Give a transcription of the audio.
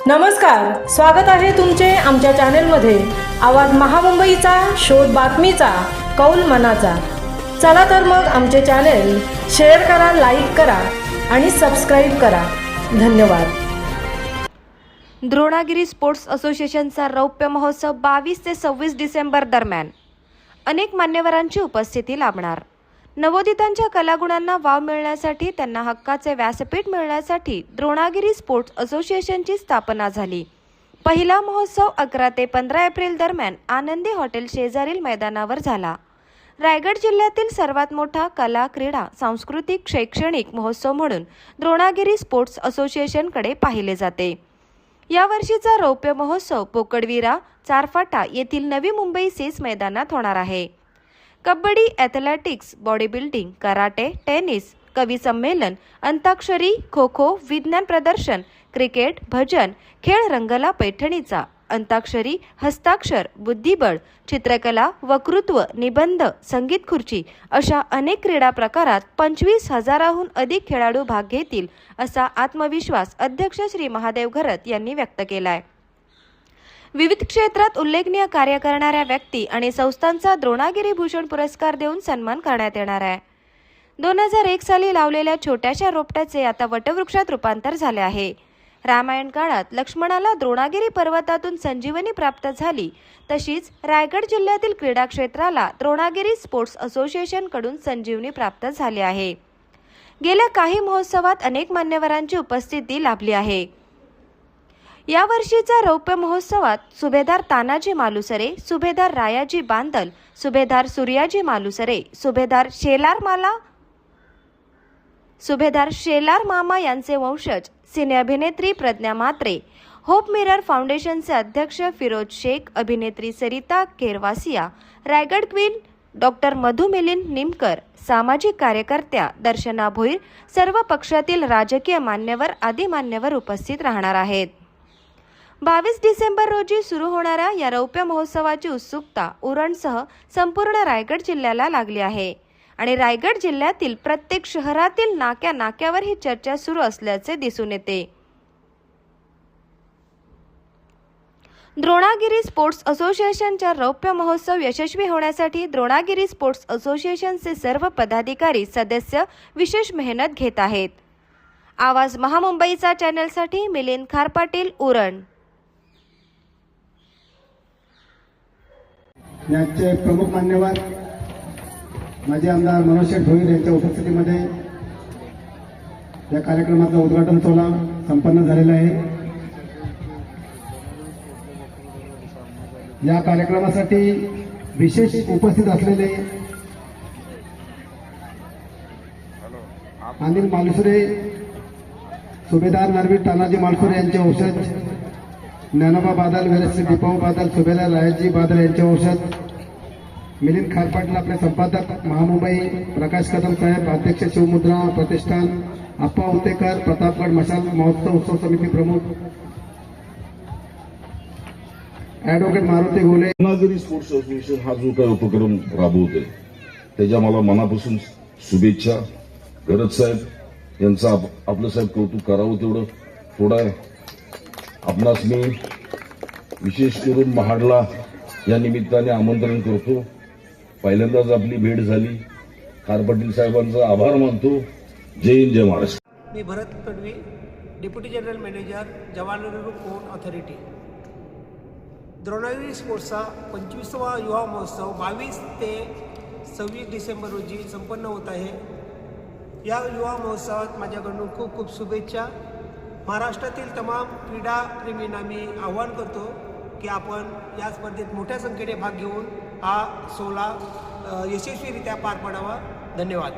नमस्कार, स्वागत आहे तुमचे आमच्या चॅनेलमध्ये। आवाज महामुंबईचा, शोध बातमीचा, कौल मनाचा। चला तर मग आमचे चॅनेल शेअर करा, लाईक करा आणि सबस्क्राईब करा। धन्यवाद। द्रोणागिरी स्पोर्ट्स असोसिएशनचा रौप्य महोत्सव 22 ते 26 डिसेंबर दरम्यान अनेक मान्यवरांची उपस्थिती लाभणार। नवोदितांच्या कलागुणांना वाव मिळण्यासाठी, त्यांना हक्काचे व्यासपीठ मिळण्यासाठी द्रोणागिरी स्पोर्ट्स असोसिएशनची स्थापना झाली। पहिला महोत्सव 11 ते 15 एप्रिल दरम्यान आनंदी हॉटेल शेजारील मैदानावर झाला। रायगड जिल्ह्यातील सर्वात मोठा कला, क्रीडा, सांस्कृतिक, शैक्षणिक महोत्सव म्हणून द्रोणागिरी स्पोर्ट्स असोसिएशनकडे पाहिले जाते। या वर्षीचा रौप्य महोत्सव पोकडविरा, चारफाटा येथील नवी मुंबई सेस मैदानात होणार आहे। Kabaddi, athletics, body building, karate, tennis, कवी संमेलन, अंताक्षरी, खो खो, विज्ञान प्रदर्शन, क्रिकेट, भजन, खेळ रंगला पैठणीचा, अंताक्षरी, हस्ताक्षर, बुद्धिबळ, चित्रकला, वक्तृत्व, निबंध, संगीत खुर्ची अशा अनेक क्रीडा प्रकारात 25,000हून अधिक खेळाडू भाग घेतील असा आत्मविश्वास अध्यक्ष श्री महादेव घरत यांनी व्यक्त केलाय। विविध क्षेत्रात उल्लेखनीय कार्य करणाऱ्या व्यक्ती आणि संस्थांचा द्रोणागिरी भूषण पुरस्कार देऊन सन्मान करण्यात येणार आहे। 2001 साली लावलेल्या छोट्याशा रोपट्याचे आता वटवृक्षात रूपांतर झाले आहे। रामायण काळात लक्ष्मणाला द्रोणागिरी पर्वतातून संजीवनी प्राप्त झाली, तशीच रायगड जिल्ह्यातील क्रीडा क्षेत्राला द्रोणागिरी स्पोर्ट्स असोसिएशन कडून संजीवनी प्राप्त झाली आहे। गेल्या काही महोत्सवात अनेक मान्यवरांची उपस्थिती लाभली आहे। या वर्षीच्या रौप्य महोत्सवात सुभेदार तानाजी मालुसरे, सुभेदार रायाजी बांदल, सुभेदार सूर्याजी मालुसरे, सुभेदार शेलार मामा यांचे वंशज, सिने अभिनेत्री प्रज्ञा म्हात्रे, होप मिरर फाउंडेशनचे अध्यक्ष फिरोज शेख, अभिनेत्री सरिता केरवासिया, रायगड क्वीन डॉक्टर मधु मिलिंद निमकर, सामाजिक कार्यकर्त्या दर्शना भोईर, सर्व पक्षातील राजकीय मान्यवर आदी मान्यवर उपस्थित राहणार आहेत। 22 डिसेंबर रोजी सुरू होणाऱ्या या रौप्य महोत्सवाची उत्सुकता उरणसह संपूर्ण रायगड जिल्ह्याला लागली आहे आणि रायगड जिल्ह्यातील प्रत्येक शहरातील नाक्यावर ही चर्चा सुरू असल्याचे दिसून येते। द्रोणागिरी स्पोर्ट्स असोसिएशनच्या रौप्य महोत्सव यशस्वी होण्यासाठी द्रोणागिरी स्पोर्ट्स असोसिएशनचे सर्व पदाधिकारी, सदस्य विशेष मेहनत घेत आहेत। आवाज महामुंबईचा चॅनलसाठी मिलिंद खारपाटील, उरण। याचे प्रमुख मान्यवर माजी आमदार मनोज शेठ भोईर यांच्या उपस्थितीमध्ये या कार्यक्रमाचा उद्घाटन सोहळा संपन्न झालेला आहे। या कार्यक्रमासाठी विशेष उपस्थित असलेले अनिल मालुसरे, सुभेदार नरवीर तानाजी मालुसरे यांचे वंशज, ज्ञानोबा बादल, वीरश्री दीपाऊ बादल, सुभेदार रायाजी बादल यांचे वंशज, मिलिंद खारपाटील आपले संपादक, महामुंबई प्रकाश कदम साहेब, अध्यक्ष शिवमुद्रा प्रतिष्ठान, अप्पा उतेकर, प्रतापगड मशाल महोत्सव उत्सव समिती प्रमुख, ॲडव्होकेट मारुती गोले। द्रोणागिरी स्पोर्ट्स असोसिएशन हा जो काही उपक्रम राबवते त्याच्या मला मनापासून शुभेच्छा। घरत साहेब यांचा आपलं साहेब कौतुक करावं तेवढं थोडं आहे। आपणास मी विशेष करून महाडला या निमित्ताने आमंत्रण करतो। पहिल्यांदाच आपली भेट झाली। खारपाटील साहेबांचा आभार मानतो। जय हिंद, जय महाराष्ट्र। मी Bharat Padvi, deputy general manager, Jawaharlal Nehru port authority. Dronagiri स्पोर्ट्सचा 25वा युवा महोत्सव 22 ते 26 डिसेंबर रोजी संपन्न होत आहे। या युवा महोत्सवात माझ्याकडून खूप खूप शुभेच्छा। महाराष्ट्रातील तमाम क्रीडाप्रेमींना मी आवाहन करतो की आपण या स्पर्धेत मोठ्या संख्येने भाग घेऊन हा सोहळा यशस्वीरित्या पार पाडावा। धन्यवाद।